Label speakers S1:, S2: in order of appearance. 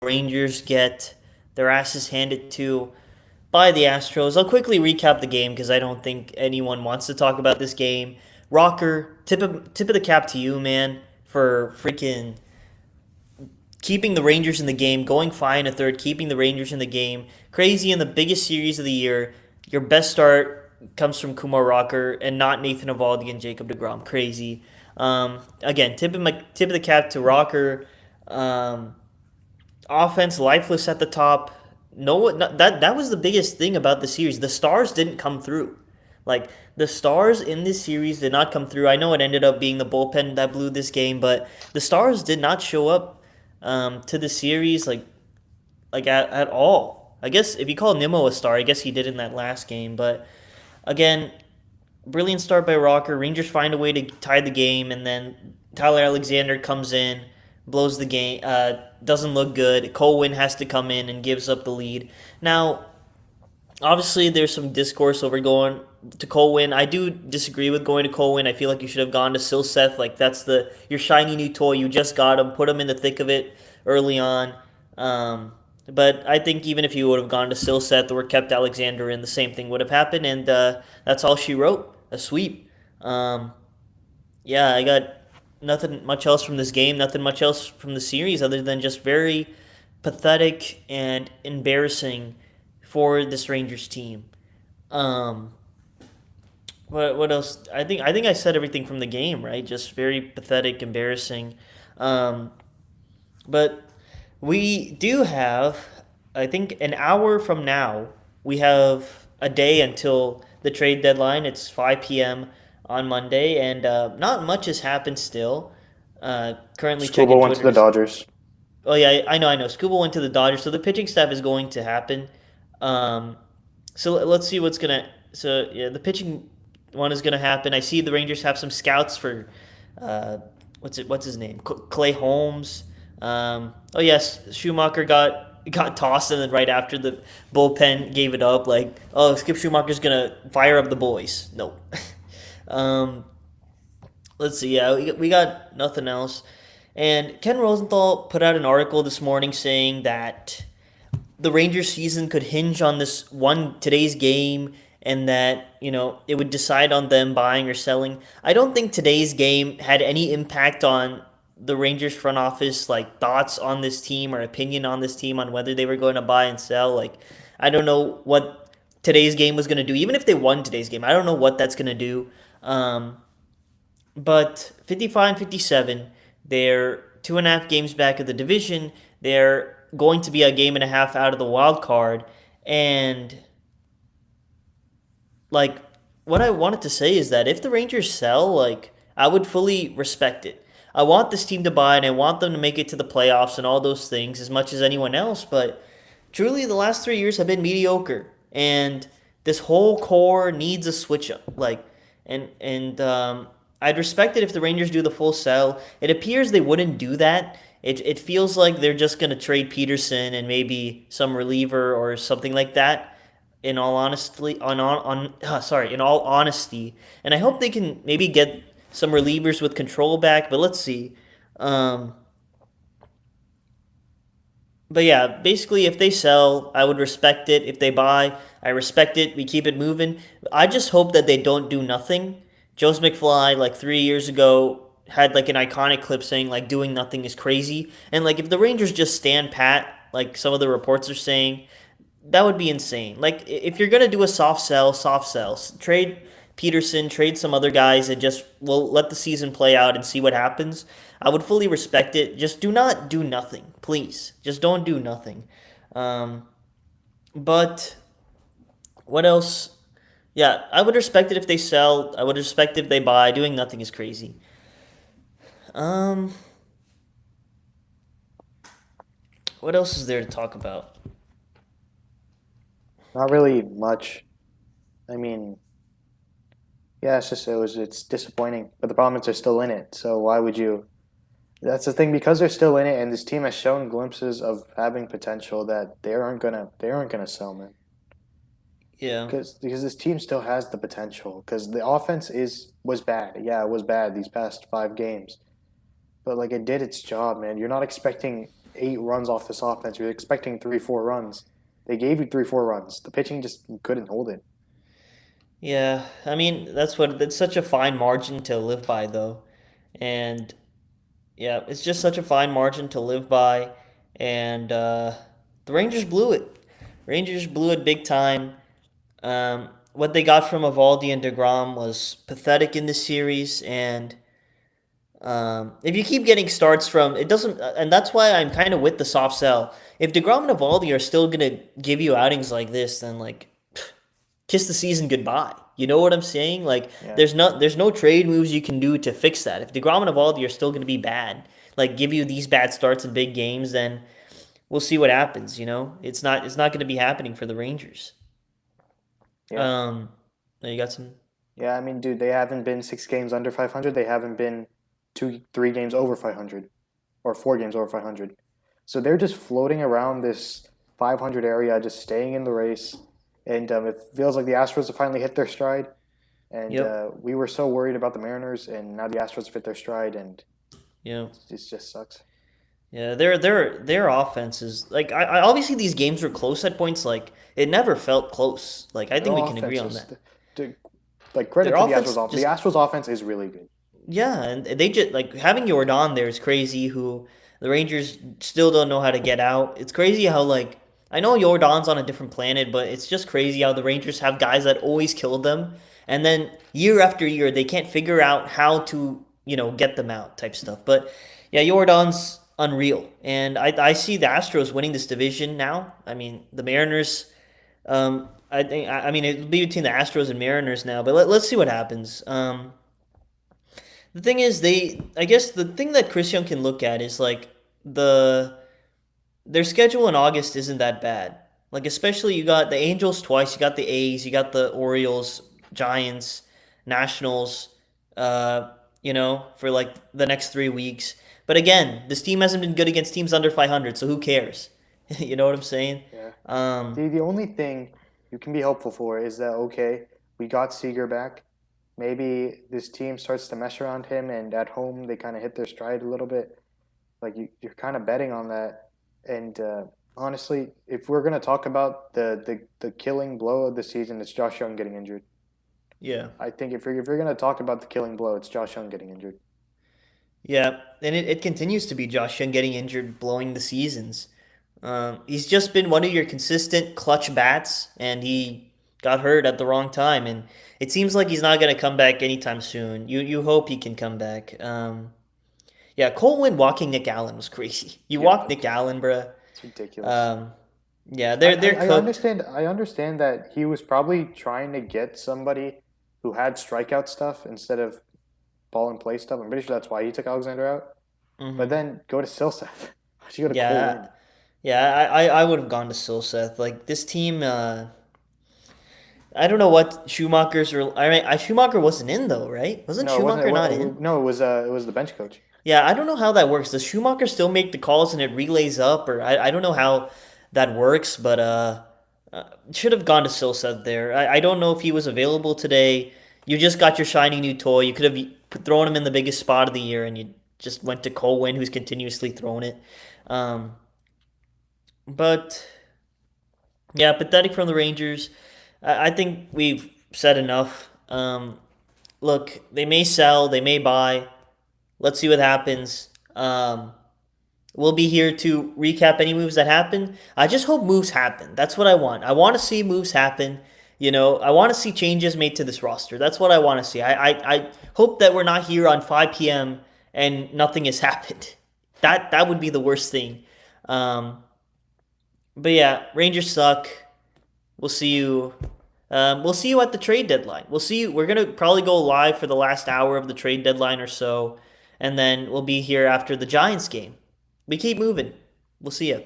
S1: Rangers get their asses handed to by the Astros. I'll quickly recap the game because I don't think anyone wants to talk about this game. Rocker, tip of the cap to you, man, for freaking keeping the Rangers in the game, going 5 1/3, keeping the Rangers in the game. Crazy in the biggest series of the year. Your best start comes from Kumar Rocker and not Nathan Eovaldi and Jacob DeGrom. Crazy. Again, tip of the cap to Rocker. Um, Offense lifeless at the top. That was the biggest thing about the series. The stars didn't come through. Like the stars in this series did not come through. I know it ended up being the bullpen that blew this game, but the stars did not show up to the series at all. I guess if you call Nimmo a star, I guess he did in that last game. But again, brilliant start by Rocker. Rangers find a way to tie the game, and then Tyler Alexander comes in, blows the game, doesn't look good. Cole Winn has to come in and gives up the lead. Now, obviously, there's some discourse over going to Cole Winn. I do disagree with going to Cole Winn. I feel like you should have gone to Silseth. Like that's your shiny new toy. You just got him, put him in the thick of it early on. But I think even if you would have gone to Silseth or kept Alexander in, the same thing would have happened, and that's all she wrote. A sweep. Um, yeah, I got nothing much else from this game, nothing much else from the series other than just very pathetic and embarrassing for this Rangers team. Um, what else? I think I said everything from the game, right? Just very pathetic, embarrassing. Um, but we do have, I think, an hour from now. We have a day until the trade deadline. It's 5 p.m. on Monday, and not much has happened still. Currently
S2: Scuba
S1: checking
S2: went to
S1: Twitter.
S2: the Dodgers.
S1: Oh yeah, I know. Scuba went to the Dodgers, so the pitching staff is going to happen. Um, so let's see what's gonna. So yeah, the pitching one is gonna happen. I see the Rangers have some scouts for, uh, what's his name? Clay Holmes. Oh yes, Schumacher got tossed, and then right after the bullpen gave it up, like oh Skip Schumacher's gonna fire up the boys. Nope. um, let's see. Yeah, we got nothing else. And Ken Rosenthal put out an article this morning saying that the Rangers season could hinge on this one today's game and that, it would decide on them buying or selling. I don't think today's game had any impact on the Rangers front office like thoughts on this team or opinion on this team on whether they were going to buy and sell. Like I don't know what today's game was going to do. Even if they won today's game, I don't know what that's going to do. Um, but 55 and 57, they're 2.5 games back of the division. They're going to be a game and a half out of the wild card. And, like, what I wanted to say is that if the Rangers sell, like, I would fully respect it. I want this team to buy and I want them to make it to the playoffs and all those things as much as anyone else. But truly, the last 3 years have been mediocre. And this whole core needs a switch up. Like, and I'd respect it if the Rangers do the full sell. It appears they wouldn't do that. It feels like they're just gonna trade Peterson and maybe some reliever or something like that. In all honesty, in all honesty, and I hope they can maybe get some relievers with control back. But let's see. Um, but yeah, basically, if they sell, I would respect it. If they buy, I respect it. We keep it moving. I just hope that they don't do nothing. Joe's McFly, like 3 years ago, had like an iconic clip saying like doing nothing is crazy. And like if the Rangers just stand pat, like some of the reports are saying, that would be insane. Like if you're gonna do a soft sell, trade Peterson, trade some other guys, and just well let the season play out and see what happens. I would fully respect it. Just do not do nothing, please. Just don't do nothing. Um, but what else? Yeah, I would respect it if they sell. I would respect if they buy. Doing nothing is crazy. Um, what else is there to talk about?
S2: Not really much. I mean, yeah, it's disappointing. But the problem is they're still in it. So why would you? That's the thing because they're still in it, and this team has shown glimpses of having potential that they aren't gonna sell, man.
S1: Yeah,
S2: Because this team still has the potential. Because the offense is was bad. Yeah, it was bad these past 5 games. But like it did its job, man. You're not expecting 8 runs off this offense. You're expecting 3, 4 runs. They gave you 3, 4 runs. The pitching just couldn't hold it.
S1: Yeah, I mean that's such a fine margin to live by though, and yeah, it's just such a fine margin to live by, and the Rangers blew it. Rangers blew it big time. What they got from Evaldi and Degrom was pathetic in this series, and if you keep getting starts from it doesn't, and that's why I'm kind of with the soft sell. If Degrom and Evaldi are still gonna give you outings like this, then like kiss the season goodbye. You know what I'm saying? Like
S2: Yeah,
S1: there's no trade moves you can do to fix that. If Degrom and Evaldi are still gonna be bad, like give you these bad starts in big games, then we'll see what happens. It's not gonna be happening for the Rangers.
S2: yeah,
S1: Um, now you got some.
S2: yeah. I mean, dude, they haven't been 6 games under 500. They haven't been 2, 3 games over 500, or 4 games over 500. So they're just floating around this 500 area, just staying in the race. And it feels like the Astros have finally hit their stride. And
S1: Yep.
S2: we were so worried about the Mariners, and now the Astros have hit their stride, and
S1: Yeah.
S2: it just sucks.
S1: Yeah, their offense is like I obviously these games were close at points. Like it never felt close. Like I
S2: Their
S1: think we can agree
S2: offense
S1: on
S2: is,
S1: that.
S2: like credit
S1: Their
S2: to the Astros
S1: offense
S2: offense. The
S1: just
S2: Astros offense is really good.
S1: yeah, and they just like having Jordan there is crazy. Who the Rangers still don't know how to get out. It's crazy how like I know Jordan's on a different planet, but it's just crazy how the Rangers have guys that always kill them, and then year after year they can't figure out how to get them out type stuff. But yeah, Jordan's unreal, and I see the Astros winning this division now. I mean the Mariners. I mean it'll be between the Astros and Mariners now, but let's see what happens. The thing is, I guess the thing that Chris Young can look at is like the their schedule in August isn't that bad. Like especially you got the Angels twice, you got the A's, you got the Orioles, Giants, Nationals, for like the next 3 weeks. But again, this team hasn't been good against teams under 500, so who cares? You know what I'm saying?
S2: Yeah.
S1: Um,
S2: The only thing you can be hopeful for is that okay, we got Seager back. Maybe this team starts to mesh around him, and at home they kind of hit their stride a little bit. Like you're kind of betting on that. And honestly, if we're gonna talk about the killing blow of the season, it's Josh Young getting injured.
S1: yeah,
S2: I think if you're gonna talk about the killing blow, it's Josh Young getting injured.
S1: yeah, and it continues to be Josh Young getting injured, blowing the seasons. He's just been one of your consistent clutch bats, and he got hurt at the wrong time, and it seems like he's not gonna come back anytime soon. You hope he can come back. Yeah, Cole Winn walking Nick Allen was crazy. You
S2: Yeah,
S1: walked Nick Allen, bruh.
S2: it's ridiculous.
S1: Um, yeah,
S2: I,
S1: they're
S2: I, I
S1: cooked.
S2: understand. I understand that he was probably trying to get somebody who had strikeout stuff instead of ball and play stuff. I'm pretty sure that's why he took Alexander out. But
S1: Hmm.
S2: then go to Silseth. Why'd you go to Cole
S1: Yeah,
S2: Winn?
S1: yeah. I would have gone to Silseth. Like this team. I don't know what Schumacher's. I mean, Schumacher wasn't in though, right? Wasn't
S2: No, it wasn't.
S1: Schumacher not in?
S2: No, it was the bench coach.
S1: Yeah, I don't know how that works. Does Schumacher still make the calls and it relays up, or I don't know how that works, but should have gone to Silseth there. I don't know if he was available today. You just got your shiny new toy. You could have thrown him in the biggest spot of the year, and you just went to Cole Winn, who's continuously thrown it. Um, but yeah, pathetic from the Rangers. I think we've said enough. Look, they may sell, they may buy. Let's see what happens. We'll be here to recap any moves that happen. I just hope moves happen. That's what I want. I want to see moves happen. I want to see changes made to this roster. That's what I want to see. I hope that we're not here on 5 p.m. and nothing has happened. That would be the worst thing. Um, but yeah, Rangers suck. We'll see you. We'll see you at the trade deadline. We'll see you. We're gonna probably go live for the last hour of the trade deadline or so, and then we'll be here after the Giants game. We keep moving. We'll see you.